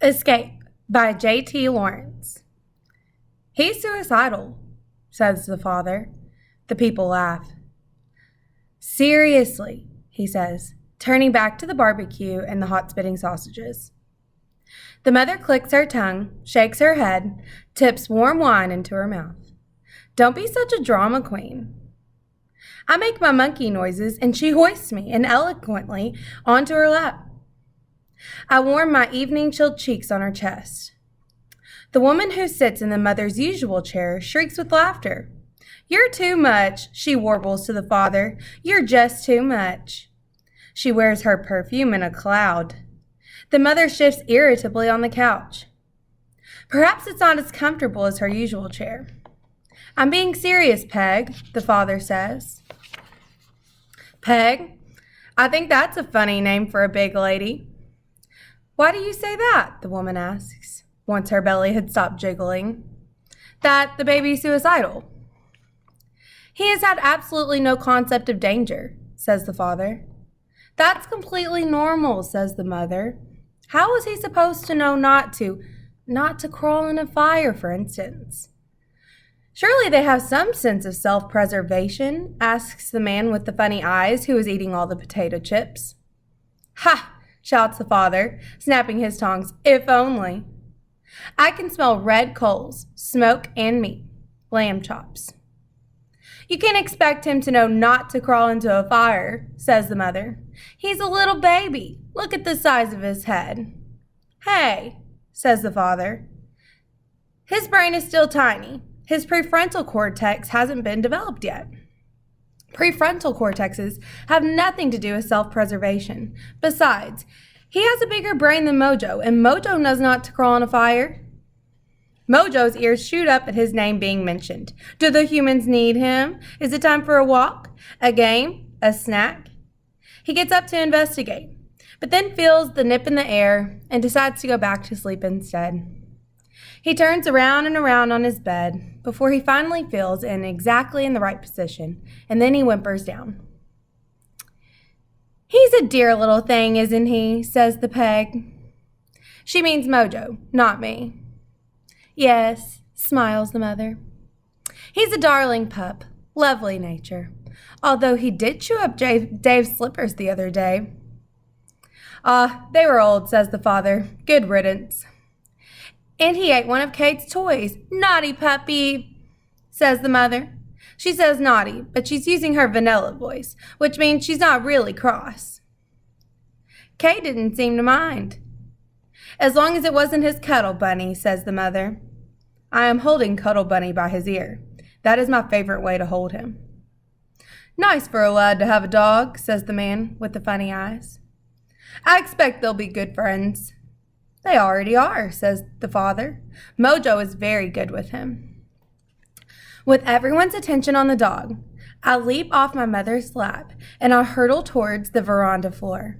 Escape by J.T. Lawrence. He's suicidal, says the father. The people laugh. Seriously, he says, turning back to the barbecue and the hot spitting sausages. The mother clicks her tongue, shakes her head, tips warm wine into her mouth. Don't be such a drama queen. I make my monkey noises, and she hoists me ineloquently onto her lap. I warm my evening-chilled cheeks on her chest. The woman who sits in the mother's usual chair shrieks with laughter. You're too much, she warbles to the father. You're just too much. She wears her perfume in a cloud. The mother shifts irritably on the couch. Perhaps it's not as comfortable as her usual chair. I'm being serious, Peg, the father says. Peg? I think that's a funny name for a big lady. Why do you say that? The woman asks, once her belly had stopped jiggling. That the baby's suicidal. He has had absolutely no concept of danger, says the father. That's completely normal, says the mother. How was he supposed to know not to crawl in a fire, for instance? Surely they have some sense of self-preservation, asks the man with the funny eyes who is eating all the potato chips. Ha! Shouts the father, snapping his tongs. If only. I can smell red coals, smoke, and meat. Lamb chops. You can't expect him to know not to crawl into a fire, says the mother. He's a little baby. Look at the size of his head. Hey, says the father. His brain is still tiny. His prefrontal cortex hasn't been developed yet. Prefrontal cortexes have nothing to do with self-preservation. Besides, he has a bigger brain than Mojo, and Mojo knows not to crawl in a fire. Mojo's ears shoot up at his name being mentioned. Do the humans need him? Is it time for a walk? A game? A snack? He gets up to investigate, but then feels the nip in the air and decides to go back to sleep instead. He turns around and around on his bed before he finally feels exactly in the right position, and then he whimpers down. He's a dear little thing, isn't he? Says the Peg. She means Mojo, not me. Yes, smiles the mother. He's a darling pup, lovely nature, although he did chew up Dave's slippers the other day. They were old, says the father. Good riddance. And he ate one of Kate's toys. Naughty puppy, says the mother. She says naughty, but she's using her vanilla voice, which means she's not really cross. Kate didn't seem to mind. As long as it wasn't his Cuddle Bunny, says the mother. I am holding Cuddle Bunny by his ear. That is my favorite way to hold him. Nice for a lad to have a dog, says the man with the funny eyes. I expect they'll be good friends. They already are, says the father. Mojo is very good with him. With everyone's attention on the dog, I leap off my mother's lap and I hurtle towards the veranda floor.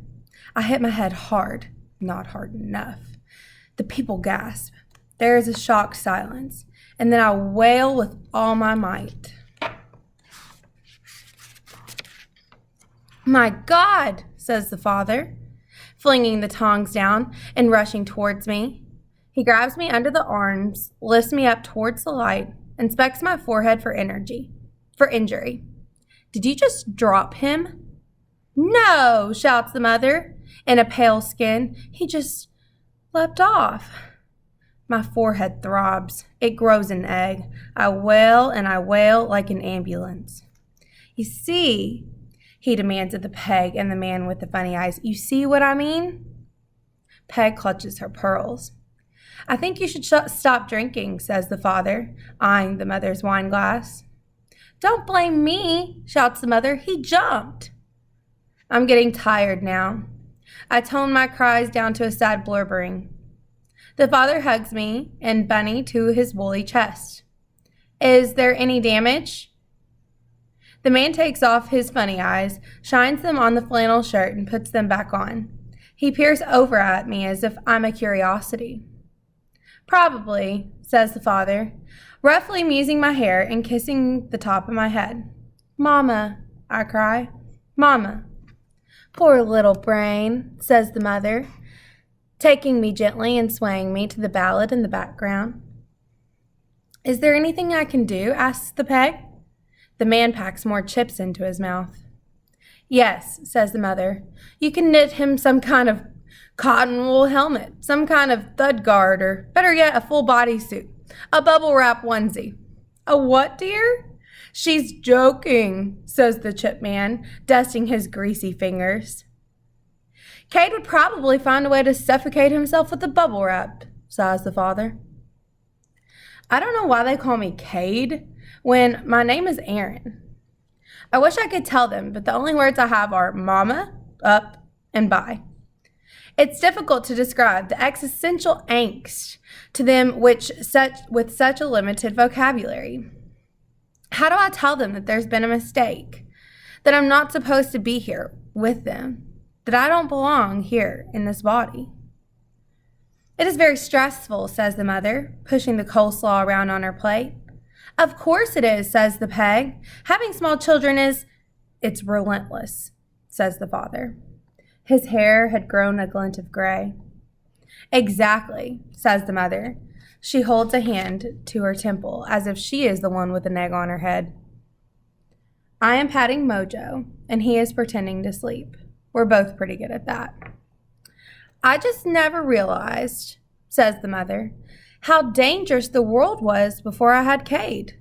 I hit my head hard, not hard enough. The people gasp. There is a shocked silence, and then I wail with all my might. My God, says the father, flinging the tongs down and rushing towards me. He grabs me under the arms, lifts me up towards the light, and inspects my forehead for injury. Did you just drop him? No, shouts the mother, in a pale skin. He just leapt off. My forehead throbs. It grows an egg. I wail and I wail like an ambulance. You see, he demands of the Peg and the man with the funny eyes. You see what I mean? Peg clutches her pearls. I think you should stop drinking, says the father, eyeing the mother's wine glass. Don't blame me, shouts the mother. He jumped. I'm getting tired now. I tone my cries down to a sad blubbering. The father hugs me and Bunny to his woolly chest. Is there any damage? The man takes off his funny eyes, shines them on the flannel shirt, and puts them back on. He peers over at me as if I'm a curiosity. Probably, says the father, roughly musing my hair and kissing the top of my head. Mama, I cry. Mama. Poor little brain, says the mother, taking me gently and swaying me to the ballad in the background. Is there anything I can do? Asks the peg. The man packs more chips into his mouth. Yes, says the mother. You can knit him some kind of cotton wool helmet, some kind of thud guard, or better yet, a full bodysuit, a bubble wrap onesie. A what, dear? She's joking, says the chip man, dusting his greasy fingers. Cade would probably find a way to suffocate himself with the bubble wrap, sighs the father. I don't know why they call me Cade when my name is Aaron. I wish I could tell them, but the only words I have are mama, up, and bye. It's difficult to describe the existential angst to them with such a limited vocabulary. How do I tell them that there's been a mistake, that I'm not supposed to be here with them, that I don't belong here in this body? It is very stressful, says the mother, pushing the coleslaw around on her plate. Of course it is, says the peg. Having small children it's relentless, says the father. His hair had grown a glint of gray. Exactly, says the mother. She holds a hand to her temple as if she is the one with an egg on her head. I am patting Mojo, and he is pretending to sleep. We're both pretty good at that. I just never realized, says the mother, how dangerous the world was before I had Cade.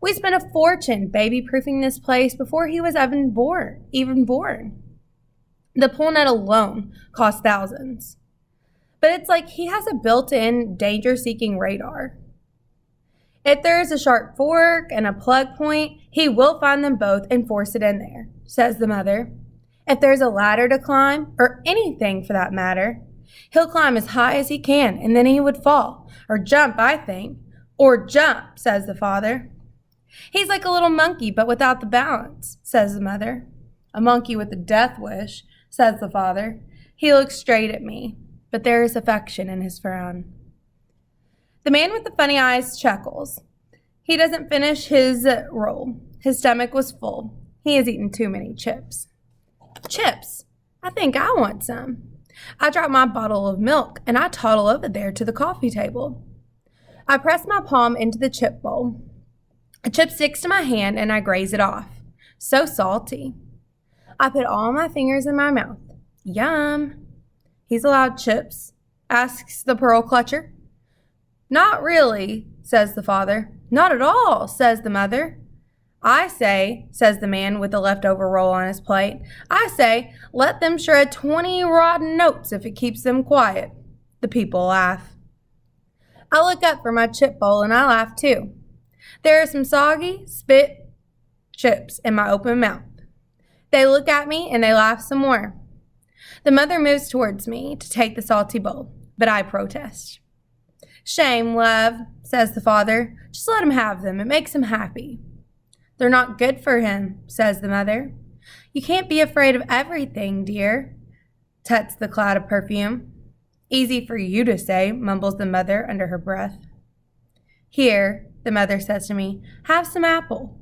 We spent a fortune baby-proofing this place before he was even born. The pool net alone cost thousands. But it's like he has a built-in danger-seeking radar. If there is a sharp fork and a plug point, he will find them both and force it in there, says the mother. If there's a ladder to climb, or anything for that matter, he'll climb as high as he can, and then he would fall. Or jump, I think. Or jump, says the father. He's like a little monkey, but without the balance, says the mother. A monkey with a death wish, says the father. He looks straight at me, but there is affection in his frown. The man with the funny eyes chuckles. He doesn't finish his roll. His stomach was full. He has eaten too many chips. Chips? I think I want some. I drop my bottle of milk and I toddle over there to the coffee table. I press my palm into the chip bowl. A chip sticks to my hand and I graze it off. So salty. I put all my fingers in my mouth. Yum. He's allowed chips? Asks the pearl clutcher. Not really, says the father. Not at all, says the mother. I say, says the man with the leftover roll on his plate, I say, let them shred 20 rotten notes if it keeps them quiet. The people laugh. I look up for my chip bowl and I laugh too. There are some soggy, spit chips in my open mouth. They look at me and they laugh some more. The mother moves towards me to take the salty bowl, but I protest. Shame, love, says the father. Just let him have them. It makes him happy. They're not good for him, says the mother. You can't be afraid of everything, dear, tuts the cloud of perfume. Easy for you to say, mumbles the mother under her breath. Here, the mother says to me, have some apple.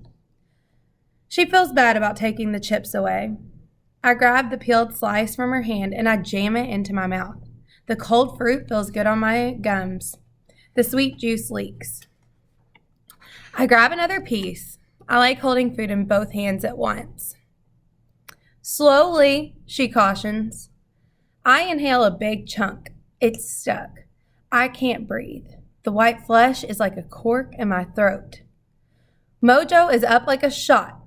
She feels bad about taking the chips away. I grab the peeled slice from her hand and I jam it into my mouth. The cold fruit feels good on my gums. The sweet juice leaks. I grab another piece. I like holding food in both hands at once. Slowly, she cautions. I inhale a big chunk. It's stuck. I can't breathe. The white flesh is like a cork in my throat. Mojo is up like a shot,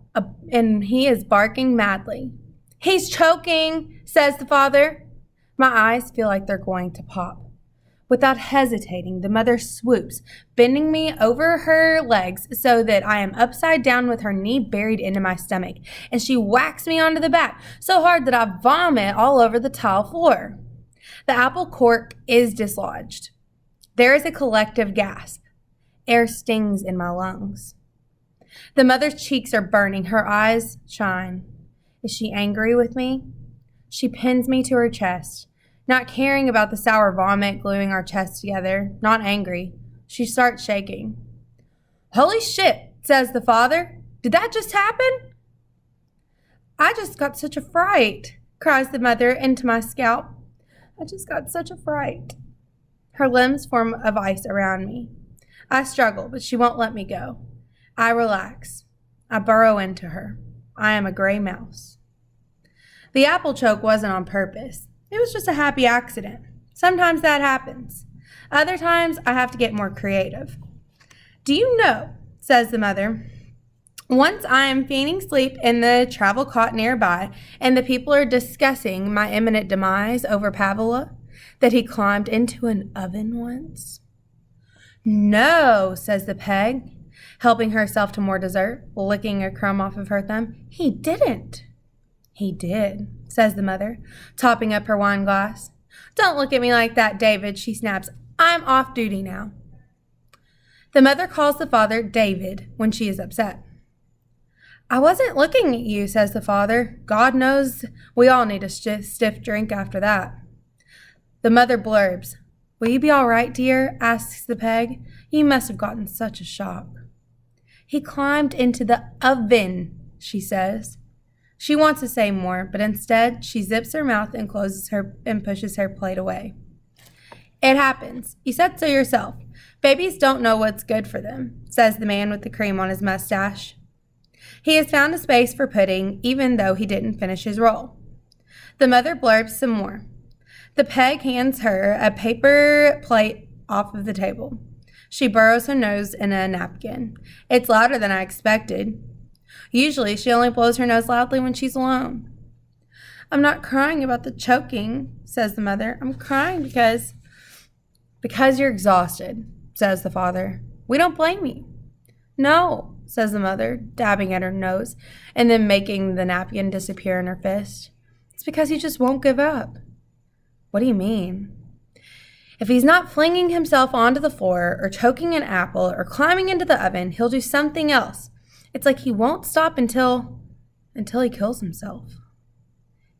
and he is barking madly. He's choking, says the father. My eyes feel like they're going to pop. Without hesitating, the mother swoops, bending me over her legs so that I am upside down with her knee buried into my stomach, and she whacks me onto the back so hard that I vomit all over the tile floor. The apple cork is dislodged. There is a collective gasp. Air stings in my lungs. The mother's cheeks are burning. Her eyes shine. Is she angry with me? She pins me to her chest. Not caring about the sour vomit gluing our chests together, not angry. She starts shaking. Holy shit, says the father. Did that just happen? I just got such a fright, cries the mother into my scalp. I just got such a fright. Her limbs form a vice around me. I struggle, but she won't let me go. I relax. I burrow into her. I am a gray mouse. The apple choke wasn't on purpose. It was just a happy accident. Sometimes that happens. Other times, I have to get more creative. Do you know, says the mother, once I am feigning sleep in the travel cot nearby, and the people are discussing my imminent demise over Pavela, that he climbed into an oven once? No, says the peg, helping herself to more dessert, licking a crumb off of her thumb. He didn't. He did, says the mother, topping up her wine glass. Don't look at me like that, David, she snaps. I'm off duty now. The mother calls the father David when she is upset. I wasn't looking at you, says the father. God knows we all need a stiff drink after that. The mother blurbs. Will you be all right, dear? Asks the peg. You must have gotten such a shock. He climbed into the oven, she says. She wants to say more, but instead she zips her mouth and closes her and pushes her plate away. It happens. You said so yourself. Babies don't know what's good for them, says the man with the cream on his mustache. He has found a space for pudding, even though he didn't finish his roll. The mother blurbs some more. The peg hands her a paper plate off of the table. She burrows her nose in a napkin. It's louder than I expected. Usually, she only blows her nose loudly when she's alone. I'm not crying about the choking, says the mother. I'm crying because you're exhausted, says the father. We don't blame you. No, says the mother, dabbing at her nose and then making the napkin disappear in her fist. It's because he just won't give up. What do you mean? If he's not flinging himself onto the floor or choking an apple or climbing into the oven, he'll do something else. It's like he won't stop until he kills himself.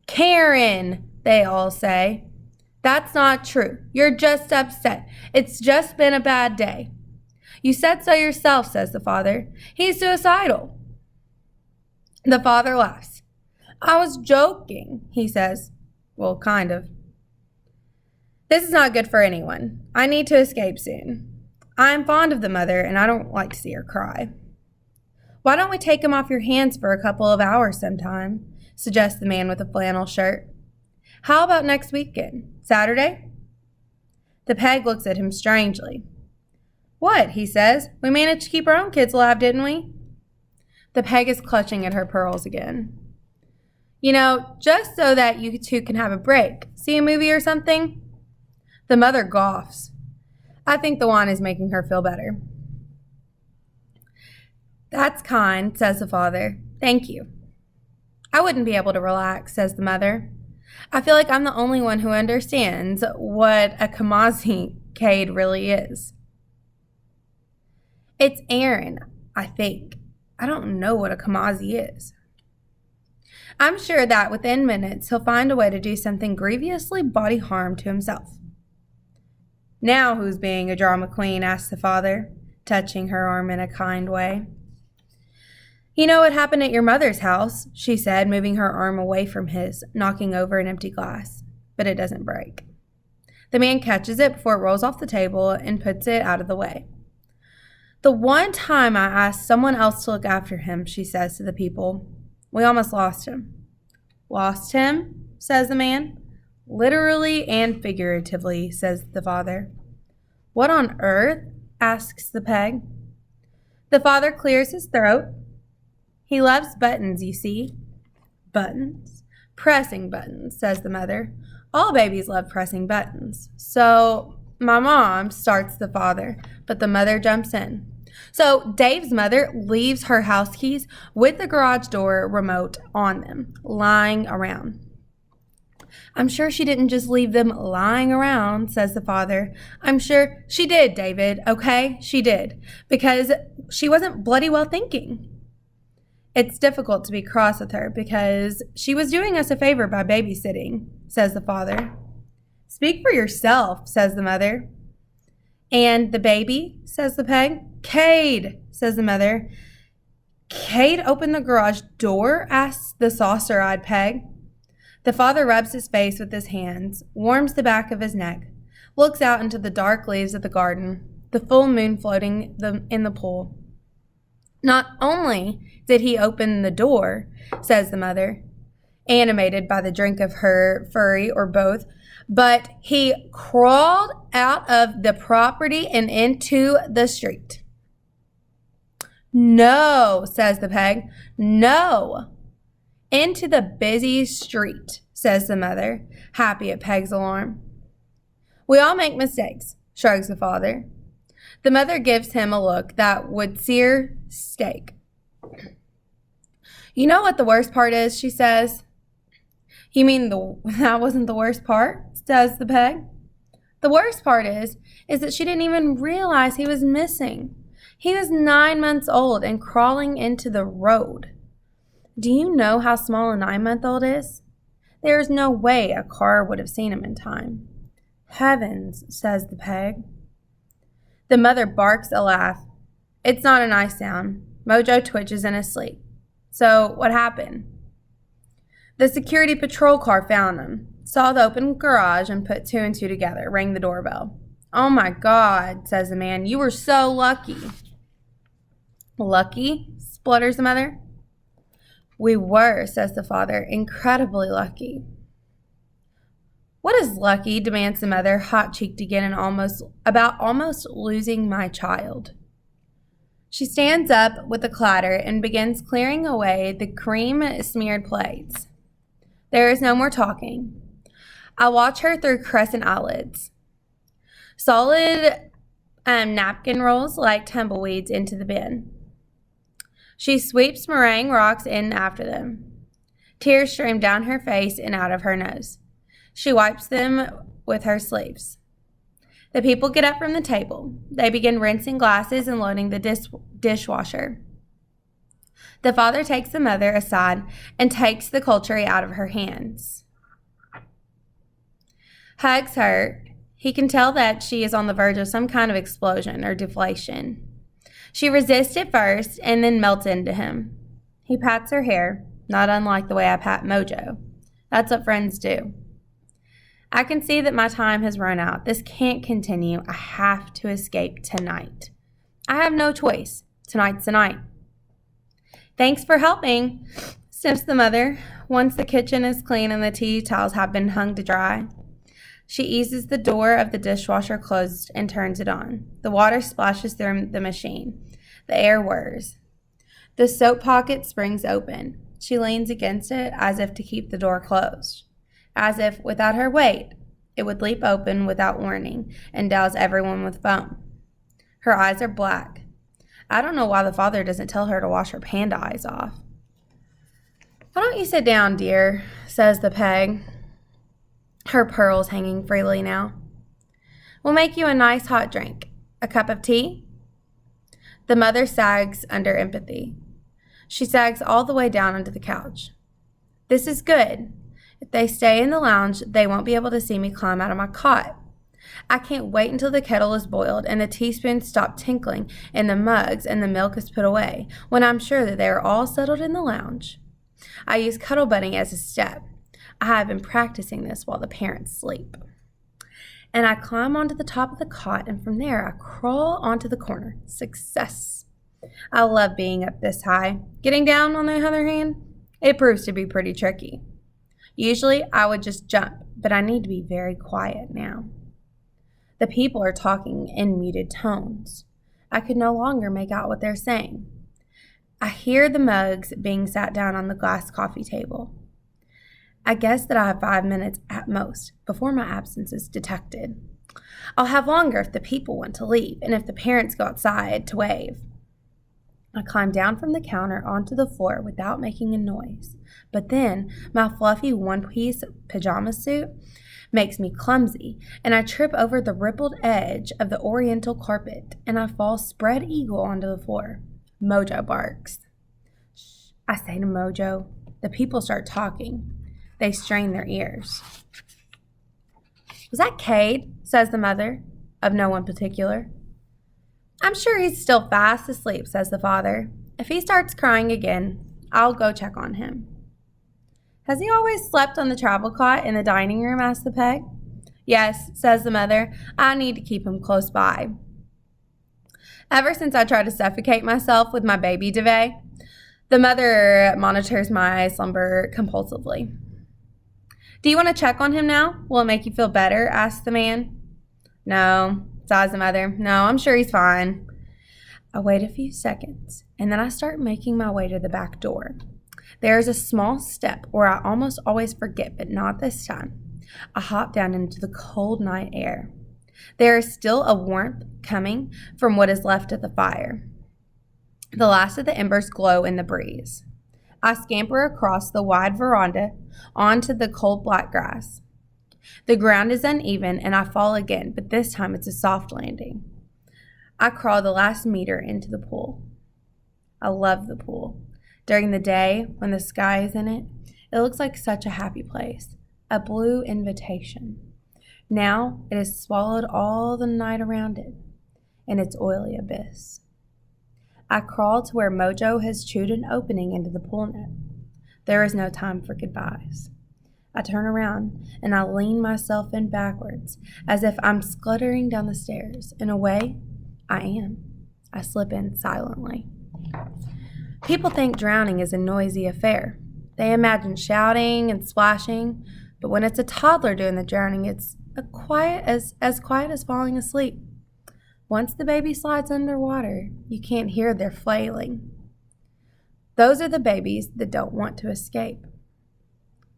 Karen, they all say. That's not true. You're just upset. It's just been a bad day. You said so yourself, says the father. He's suicidal. The father laughs. I was joking, he says. Well, kind of. This is not good for anyone. I need to escape soon. I'm fond of the mother, and I don't like to see her cry. Why don't we take him off your hands for a couple of hours sometime, suggests the man with the flannel shirt. How about next weekend? Saturday? The peg looks at him strangely. What, he says. We managed to keep our own kids alive, didn't we? The peg is clutching at her pearls again. You know, just so that you two can have a break. See a movie or something? The mother coughs. I think the wine is making her feel better. That's kind, says the father. Thank you. I wouldn't be able to relax, says the mother. I feel like I'm the only one who understands what a Cade really is. It's Aaron, I think. I don't know what a Kamazi is. I'm sure that within minutes he'll find a way to do something grievously body harm to himself. Now who's being a drama queen, asks the father, touching her arm in a kind way. You know what happened at your mother's house, she said, moving her arm away from his, knocking over an empty glass. But it doesn't break. The man catches it before it rolls off the table and puts it out of the way. The one time I asked someone else to look after him, she says to the people, we almost lost him. Lost him, says the man. Literally and figuratively, says the father. What on earth? Asks the peg. The father clears his throat. He loves buttons, you see. Buttons? Pressing buttons, says the mother. All babies love pressing buttons. So, my mom, starts the father, but the mother jumps in. So, Dave's mother leaves her house keys with the garage door remote on them, lying around. I'm sure she didn't just leave them lying around, says the father. I'm sure she did, David, okay? She did, because she wasn't bloody well thinking. It's difficult to be cross with her because she was doing us a favor by babysitting, says the father. Speak for yourself, says the mother. And the baby, says the peg. Cade, says the mother. Cade opened the garage door, asks the saucer-eyed peg. The father rubs his face with his hands, warms the back of his neck, looks out into the dark leaves of the garden, the full moon floating in the pool. Not only did he open the door, says the mother, animated by the drink of her furry or both, but he crawled out of the property and into the street. No, says the peg. No. Into the busy street, says the mother, happy at Peg's alarm. We all make mistakes, shrugs the father. The mother gives him a look that would sear steak. You know what the worst part is, she says. You mean that wasn't the worst part, says the peg. The worst part is that she didn't even realize he was missing. He was 9 months old and crawling into the road. Do you know how small a 9-month-old is? There is no way a car would have seen him in time. Heavens, says the peg. The mother barks a laugh. It's not a nice sound. Mojo twitches in his sleep. So what happened? The security patrol car found him, saw the open garage and put 2 and 2 together, rang the doorbell. Oh my God, says the man, you were so lucky. Lucky? Splutters the mother. We were, says the father, incredibly lucky. What is lucky, demands the mother, hot-cheeked again and almost losing my child. She stands up with a clatter and begins clearing away the cream-smeared plates. There is no more talking. I watch her through crescent eyelids. Solid napkin rolls like tumbleweeds into the bin. She sweeps meringue rocks in after them. Tears stream down her face and out of her nose. She wipes them with her sleeves. The people get up from the table. They begin rinsing glasses and loading the dishwasher. The father takes the mother aside and takes the cutlery out of her hands. Hugs her. He can tell that she is on the verge of some kind of explosion or deflation. She resists at first and then melts into him. He pats her hair, not unlike the way I pat Mojo. That's what friends do. I can see that my time has run out. This can't continue. I have to escape tonight. I have no choice. Tonight's the night. Thanks for helping, sniffs the mother, once the kitchen is clean and the tea towels have been hung to dry. She eases the door of the dishwasher closed and turns it on. The water splashes through the machine. The air whirs. The soap pocket springs open. She leans against it as if to keep the door closed. As if, without her weight, it would leap open without warning and douse everyone with foam. Her eyes are black. I don't know why the father doesn't tell her to wash her panda eyes off. Why don't you sit down, dear, says the peg, her pearls hanging freely now. We'll make you a nice hot drink. A cup of tea? The mother sags under empathy. She sags all the way down onto the couch. This is good. If they stay in the lounge, they won't be able to see me climb out of my cot. I can't wait until the kettle is boiled and the teaspoons stop tinkling in the mugs and the milk is put away, when I'm sure that they are all settled in the lounge. I use Cuddle Bunny as a step. I have been practicing this while the parents sleep. And I climb onto the top of the cot, and from there I crawl onto the corner. Success. I love being up this high. Getting down, on the other hand, it proves to be pretty tricky. Usually I would just jump, but I need to be very quiet now. The people are talking in muted tones. I could no longer make out what they're saying. I hear the mugs being sat down on the glass coffee table. I guess that I have 5 minutes at most before my absence is detected. I'll have longer if the people want to leave and if the parents go outside to wave. I climb down from the counter onto the floor without making a noise. But then my fluffy one-piece pajama suit makes me clumsy, and I trip over the rippled edge of the oriental carpet, and I fall spread eagle onto the floor. Mojo barks. Shh, I say to Mojo. The people start talking. They strain their ears. Was that Cade? Says the mother, of no one particular. I'm sure he's still fast asleep, says the father. If he starts crying again, I'll go check on him. Has he always slept on the travel cot in the dining room? Asked the pig. Yes, says the mother. I need to keep him close by. Ever since I tried to suffocate myself with my baby duvet, the mother monitors my slumber compulsively. Do you want to check on him now? Will it make you feel better? Asked the man. No, sighs the mother. No, I'm sure he's fine. I wait a few seconds, and then I start making my way to the back door. There is a small step where I almost always forget, but not this time. I hop down into the cold night air. There is still a warmth coming from what is left of the fire. The last of the embers glow in the breeze. I scamper across the wide veranda onto the cold black grass. The ground is uneven and I fall again, but this time it's a soft landing. I crawl the last meter into the pool. I love the pool. During the day, when the sky is in it, it looks like such a happy place, a blue invitation. Now it has swallowed all the night around it in its oily abyss. I crawl to where Mojo has chewed an opening into the pool net. There is no time for goodbyes. I turn around and I lean myself in backwards as if I'm scuttering down the stairs. In a way, I am. I slip in silently. People think drowning is a noisy affair. They imagine shouting and splashing, but when it's a toddler doing the drowning, it's as quiet as falling asleep. Once the baby slides underwater, you can't hear their flailing. Those are the babies that don't want to escape.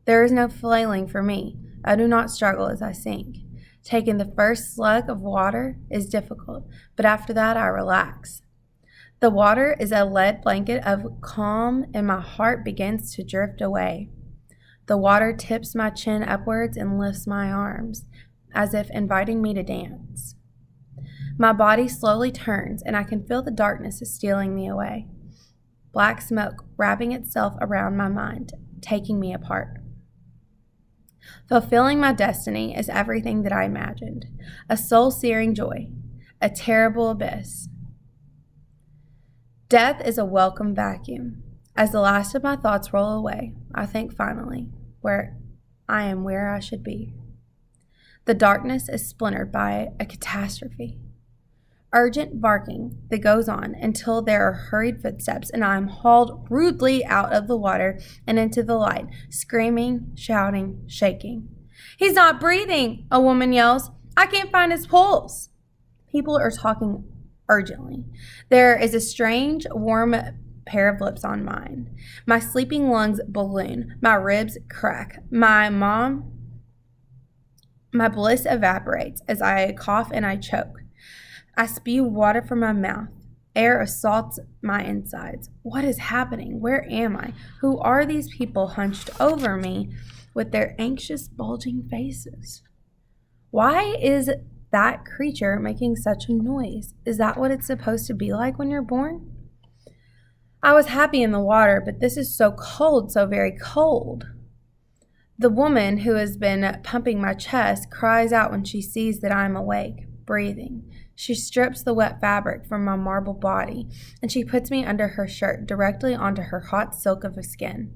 There is no flailing for me. I do not struggle as I sink. Taking the first slug of water is difficult, but after that I relax. The water is a lead blanket of calm, and my heart begins to drift away. The water tips my chin upwards and lifts my arms, as if inviting me to dance. My body slowly turns, and I can feel the darkness is stealing me away. Black smoke wrapping itself around my mind, taking me apart. Fulfilling my destiny is everything that I imagined. A soul-searing joy, a terrible abyss. Death is a welcome vacuum. As the last of my thoughts roll away, I think finally, where I should be. The darkness is splintered by a catastrophe. Urgent barking that goes on until there are hurried footsteps and I am hauled rudely out of the water and into the light, screaming, shouting, shaking. He's not breathing, a woman yells. I can't find his pulse. People are talking urgently. There is a strange, warm pair of lips on mine. My sleeping lungs balloon. My ribs crack. My bliss evaporates as I cough and I choke. I spew water from my mouth. Air assaults my insides. What is happening? Where am I? Who are these people hunched over me with their anxious, bulging faces? Why is that creature making such a noise? Is that what it's supposed to be like when you're born? I was happy in the water, but this is so cold, so very cold. The woman who has been pumping my chest cries out when she sees that I am awake, breathing. She strips the wet fabric from my marble body, and she puts me under her shirt directly onto her hot silk of a skin.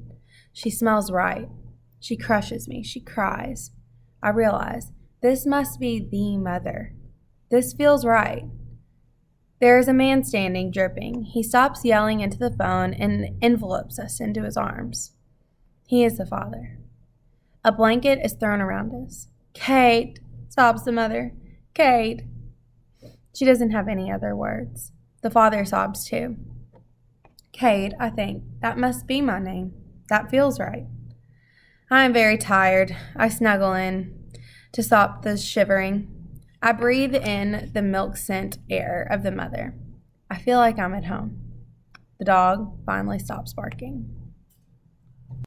She smells right. She crushes me. She cries. I realize this must be the mother. This feels right. There is a man standing, dripping. He stops yelling into the phone and envelopes us into his arms. He is the father. A blanket is thrown around us. Kate, sobs the mother. Kate. She doesn't have any other words. The father sobs too. Kate, I think. That must be my name. That feels right. I am very tired. I snuggle in to stop the shivering. I breathe in the milk scent air of the mother. I feel like I'm at home. The dog finally stops barking.